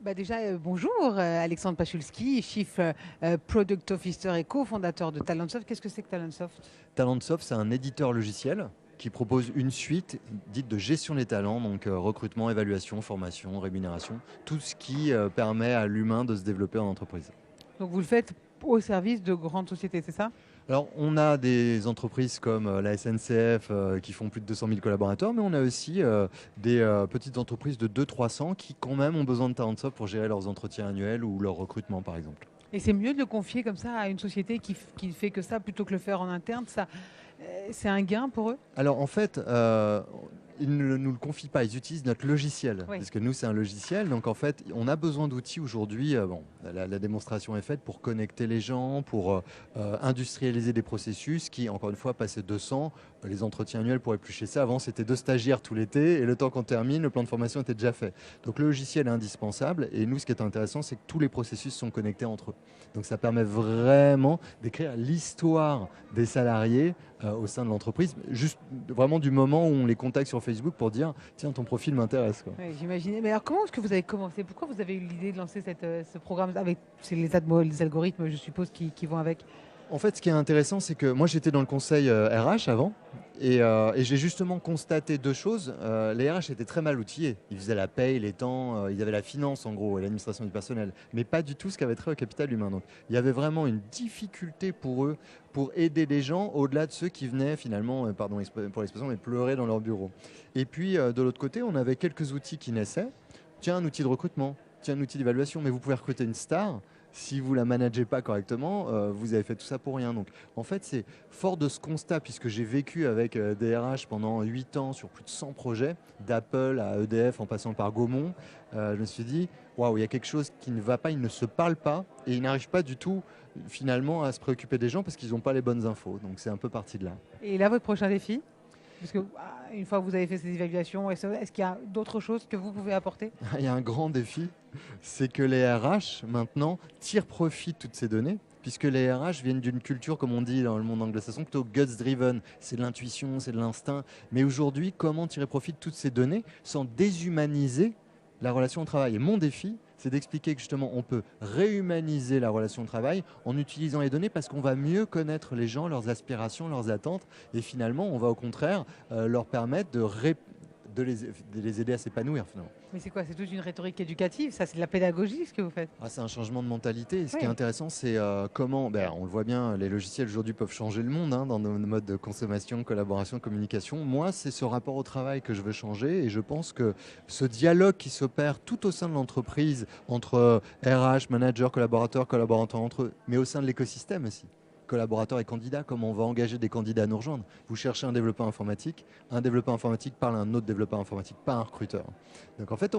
Déjà, bonjour, Alexandre Pachulski, Chief Product Officer et cofondateur de Talentsoft. Qu'est-ce que c'est que Talentsoft? Talentsoft, c'est un éditeur logiciel qui propose une suite dite de gestion des talents, donc recrutement, évaluation, formation, rémunération, tout ce qui permet à l'humain de se développer en entreprise. Donc, vous le faites au service de grandes sociétés, c'est ça? Alors, on a des entreprises comme la SNCF qui font plus de 200 000 collaborateurs, mais on a aussi des petites entreprises de 200-300 qui quand même ont besoin de Talentsoft pour gérer leurs entretiens annuels ou leur recrutement, par exemple. Et c'est mieux de le confier comme ça à une société qui fait que ça plutôt que le faire en interne. Ça, c'est un gain pour eux? Alors en fait, ils ne nous le confient pas, ils utilisent notre logiciel. Oui. Parce que nous, c'est un logiciel. Donc en fait, on a besoin d'outils aujourd'hui. Bon, la démonstration est faite pour connecter les gens, pour industrialiser des processus qui, encore une fois, passaient 200. Les entretiens annuels pour éplucher ça. Avant, c'était 2 stagiaires tout l'été. Et le temps qu'on termine, le plan de formation était déjà fait. Donc le logiciel est indispensable. Et nous, ce qui est intéressant, c'est que tous les processus sont connectés entre eux. Donc ça permet vraiment d'écrire l'histoire des salariés au sein de l'entreprise, juste vraiment du moment où on les contacte sur Facebook pour dire tiens, ton profil m'intéresse, quoi. Oui, j'imaginais. Mais alors, comment est-ce que vous avez commencé? Pourquoi vous avez eu l'idée de lancer ce programme avec les algorithmes, je suppose, qui vont avec? En fait, ce qui est intéressant, c'est que moi j'étais dans le conseil RH avant et j'ai justement constaté deux choses. Les RH étaient très mal outillés. Ils faisaient la paye, les temps, ils avaient la finance en gros et l'administration du personnel, mais pas du tout ce qui avait trait au capital humain. Donc il y avait vraiment une difficulté pour eux pour aider les gens au-delà de ceux qui venaient finalement, pardon pour l'expression, mais pleurer dans leur bureau. Et puis de l'autre côté, on avait quelques outils qui naissaient. Tiens, un outil de recrutement, tiens, un outil d'évaluation, mais vous pouvez recruter une star. Si vous la managez pas correctement, vous avez fait tout ça pour rien. Donc, en fait, c'est fort de ce constat, puisque j'ai vécu avec des RH pendant 8 ans sur plus de 100 projets, d'Apple à EDF en passant par Gaumont. Je me suis dit, waouh, il y a quelque chose qui ne va pas, ils ne se parlent pas et ils n'arrivent pas du tout finalement à se préoccuper des gens parce qu'ils n'ont pas les bonnes infos. Donc, c'est un peu parti de là. Et là, votre prochain défi? Parce que une fois que vous avez fait ces évaluations, est-ce qu'il y a d'autres choses que vous pouvez apporter? Il y a un grand défi, c'est que les RH maintenant tirent profit de toutes ces données, puisque les RH viennent d'une culture, comme on dit dans le monde anglo-saxon, plutôt guts-driven. C'est de l'intuition, c'est de l'instinct. Mais aujourd'hui, comment tirer profit de toutes ces données sans déshumaniser la relation au travail? Et mon défi, c'est d'expliquer que justement, on peut réhumaniser la relation au travail en utilisant les données parce qu'on va mieux connaître les gens, leurs aspirations, leurs attentes. Et finalement, on va au contraire leur permettre de les aider à s'épanouir finalement. Mais c'est quoi? C'est toute une rhétorique éducative, ça, c'est de la pédagogie, ce que vous faites? Ah, c'est un changement de mentalité. Et ce qui est Oui. intéressant, c'est comment, on le voit bien, les logiciels aujourd'hui peuvent changer le monde dans nos modes de consommation, collaboration, communication. Moi, c'est ce rapport au travail que je veux changer. Et je pense que ce dialogue qui s'opère tout au sein de l'entreprise, entre RH, managers, collaborateurs, collaborateurs entre eux, mais au sein de l'écosystème aussi, collaborateurs et candidats, comment on va engager des candidats à nous rejoindre. Vous cherchez un développeur informatique parle à un autre développeur informatique, pas un recruteur. Donc en fait,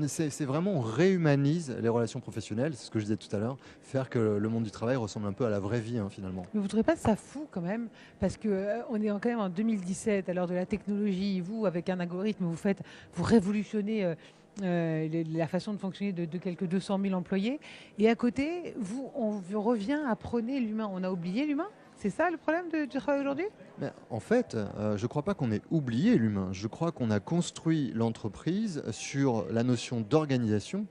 c'est vraiment, on réhumanise les relations professionnelles, c'est ce que je disais tout à l'heure, faire que le monde du travail ressemble un peu à la vraie vie finalement. Mais vous ne trouvez pas ça fou quand même? Parce que on est quand même en 2017, à l'heure de la technologie. Vous, avec un algorithme, vous révolutionnez la façon de fonctionner de quelques 200 000 employés. Et à côté, on revient à prôner l'humain. On a oublié l'humain? C'est ça le problème du travail aujourd'hui? Mais en fait, je ne crois pas qu'on ait oublié l'humain. Je crois qu'on a construit l'entreprise sur la notion d'organisation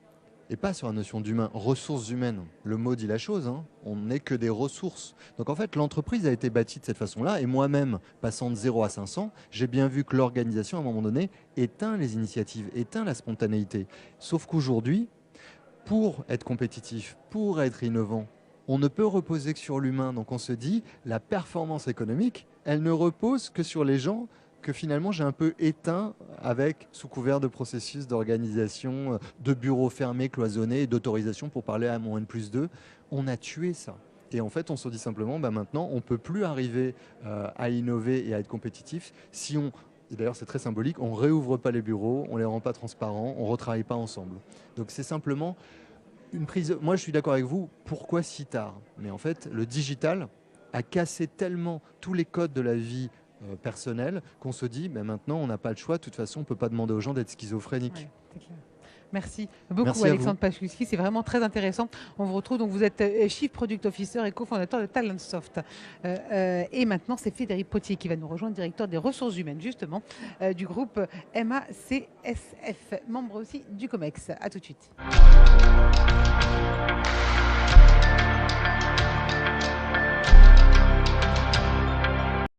et pas sur la notion d'humain. Ressources humaines, le mot dit la chose, hein. On n'est que des ressources. Donc en fait, l'entreprise a été bâtie de cette façon-là. Et moi-même, passant de 0 à 500, j'ai bien vu que l'organisation, à un moment donné, éteint les initiatives, éteint la spontanéité. Sauf qu'aujourd'hui, pour être compétitif, pour être innovant, on ne peut reposer que sur l'humain. Donc on se dit, la performance économique, elle ne repose que sur les gens que finalement j'ai un peu éteint avec, sous couvert de processus d'organisation, de bureaux fermés, cloisonnés et d'autorisation pour parler à mon N+2. On a tué ça. Et en fait, on se dit simplement, maintenant, on ne peut plus arriver à innover et à être compétitif si on, et d'ailleurs c'est très symbolique, on ne réouvre pas les bureaux, on ne les rend pas transparents, on ne retravaille pas ensemble. Donc c'est simplement une prise. Moi je suis d'accord avec vous, pourquoi si tard? Mais en fait, le digital a cassé tellement tous les codes de la vie personnelle qu'on se dit, maintenant on n'a pas le choix, de toute façon on ne peut pas demander aux gens d'être Oui, schizophréniques. c'est clair. Merci beaucoup Merci à Alexandre Pachulski, c'est vraiment très intéressant. On vous retrouve, donc vous êtes Chief Product Officer et cofondateur de Talentsoft. Et maintenant, c'est Frédéric Potier qui va nous rejoindre, directeur des ressources humaines justement du groupe MACSF, membre aussi du COMEX. À tout de suite.